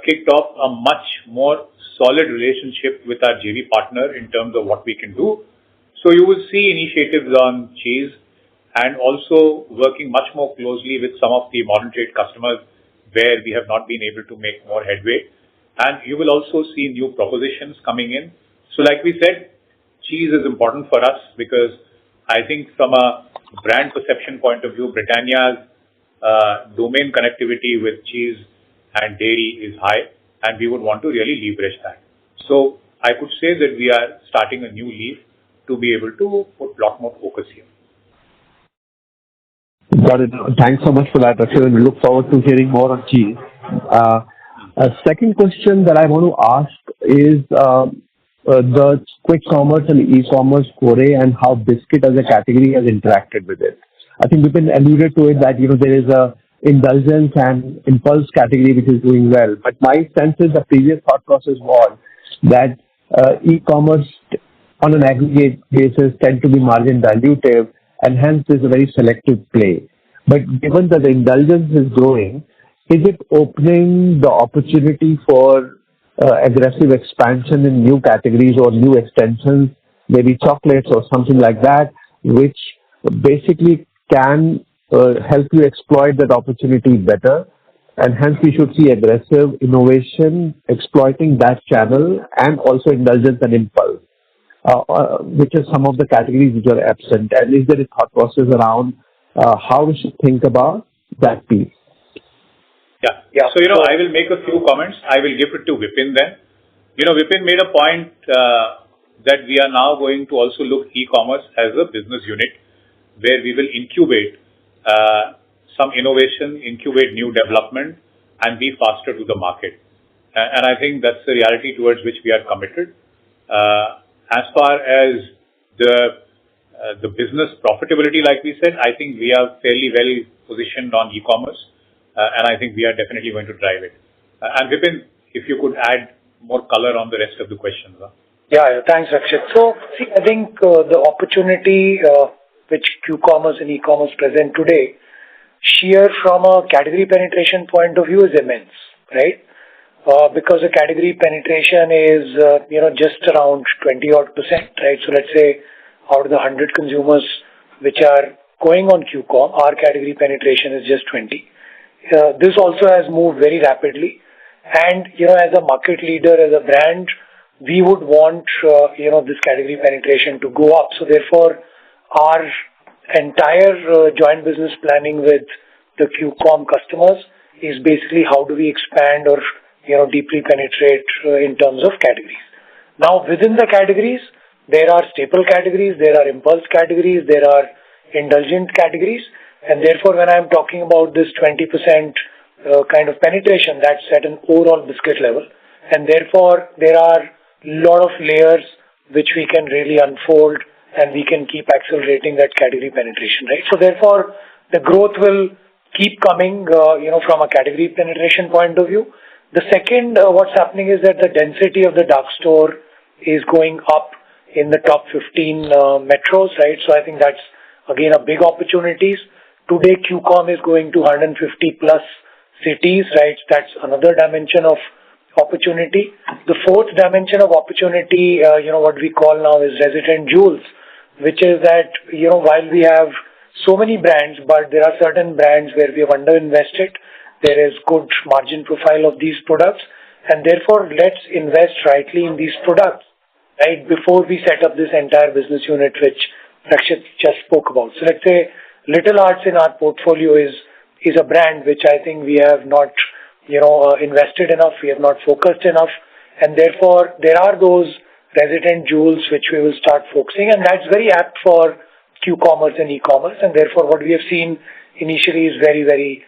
kicked off a much more solid relationship with our JV partner in terms of what we can do. So you will see initiatives on cheese and also working much more closely with some of the modern trade customers where we have not been able to make more headway. And you will also see new propositions coming in. So like we said, cheese is important for us because I think from a brand perception point of view, Britannia's domain connectivity with cheese and dairy is high, and we would want to really leverage that. So I could say that we are starting a new leaf to be able to put a lot more focus here. Got it. Thanks so much for that, Akshay, and we look forward to hearing more on cheese. A second question that I want to ask is the quick commerce and e-commerce foray and how biscuit as a category has interacted with it. I think we've been alluded to it that, there is a indulgence and impulse category which is doing well. But my sense is the previous thought process was that e-commerce on an aggregate basis tend to be margin dilutive, and hence is a very selective play. But given that the indulgence is growing, is it opening the opportunity for aggressive expansion in new categories or new extensions, maybe chocolates or something like that, which basically can help you exploit that opportunity better. And hence we should see aggressive innovation exploiting that channel and also indulgence and impulse, which are some of the categories which are absent. And is there a thought process around how we should think about that piece? Yeah. So, I will make a few comments. I will give it to Vipin then. Vipin made a point that we are now going to also look e-commerce as a business unit where we will incubate some innovation, incubate new development, and be faster to the market. And I think that's the reality towards which we are committed. As far as the business profitability, like we said, I think we are fairly well positioned on e-commerce, and I think we are definitely going to drive it. And Vipin, if you could add more color on the rest of the questions. Yeah, thanks, Rakshit. So, see, I think the opportunity which Q-commerce and e-commerce present today, sheer from a category penetration point of view, is immense, right? Because the category penetration is, just around 20-odd%, right? So let's say out of the 100 consumers which are going on Q-com, our category penetration is just 20. This also has moved very rapidly. And, as a market leader, as a brand, we would want, this category penetration to go up. So therefore, our entire joint business planning with the Q-com customers is basically how do we expand or, deeply penetrate in terms of categories. Now, within the categories, there are staple categories, there are impulse categories, there are indulgent categories. And therefore, when I'm talking about this 20% kind of penetration, that's at an overall biscuit level. And therefore, there are a lot of layers which we can really unfold and we can keep accelerating that category penetration, right? So therefore, the growth will keep coming, from a category penetration point of view. The second, what's happening is that the density of the dark store is going up in the top 15 metros, right? So I think that's, again, a big opportunities. Today, Q-com is going to 150 plus cities, right? That's another dimension of opportunity. The fourth dimension of opportunity, what we call now is resident jewels, which is that, while we have so many brands, but there are certain brands where we have underinvested. There is good margin profile of these products, and therefore let's invest rightly in these products, right, before we set up this entire business unit, which Rakshit just spoke about. So let's say Little Hearts in our portfolio is a brand which I think we have not, invested enough, we have not focused enough, and therefore there are those resident jewels which we will start focusing, and that's very apt for Q-commerce and e-commerce, and therefore what we have seen initially is very, very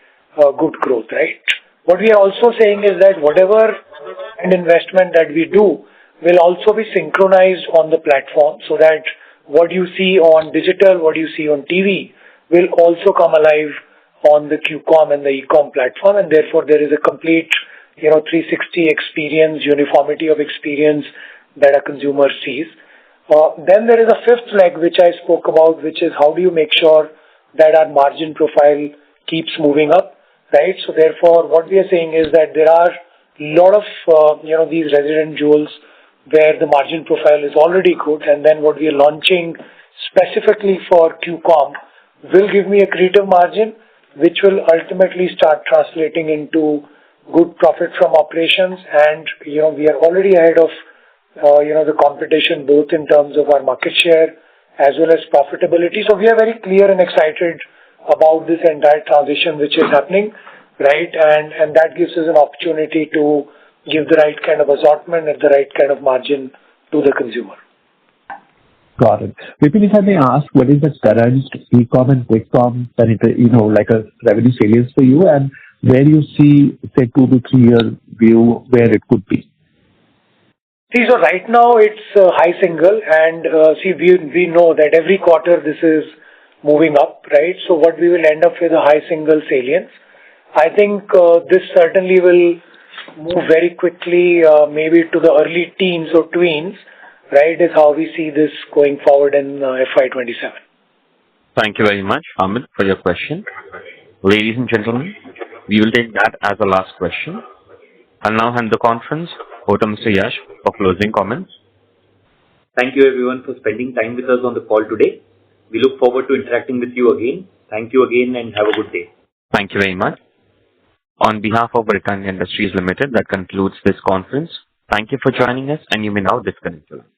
good growth, right? What we are also saying is that whatever and investment that we do will also be synchronized on the platform so that what you see on digital, what you see on TV will also come alive on the Q-com and the e-com platform, and therefore there is a complete, 360 experience, uniformity of experience that a consumer sees. Then there is a fifth leg which I spoke about, which is how do you make sure that our margin profile keeps moving up, right? So therefore, what we are saying is that there are a lot of, these resident jewels where the margin profile is already good, and then what we are launching specifically for Q-com will give me a creative margin, which will ultimately start translating into good profit from operations. And, we are already ahead of, the competition, both in terms of our market share as well as profitability. So we are very clear and excited about this entire transition which is happening, right? And that gives us an opportunity to give the right kind of assortment at the right kind of margin to the consumer. Got it. Vipin, if I may ask, what is the current e-com and quick-com, like a revenue salience for you, and where you see, say, 2 to 3 year view where it could be? See, so right now it's high single, and we know that every quarter this is moving up, right? So what we will end up with a high single salience. I think this certainly will move very quickly, maybe to the early teens or tweens, right, is how we see this going forward in FY27. Thank you very much, Amit, for your question. Ladies and gentlemen, we will take that as the last question. I'll now hand the conference over to Mr. Yash for closing comments. Thank you everyone for spending time with us on the call today. We look forward to interacting with you again. Thank you again and have a good day. Thank you very much. On behalf of Britannia Industries Limited, that concludes this conference. Thank you for joining us, and you may now disconnect your line.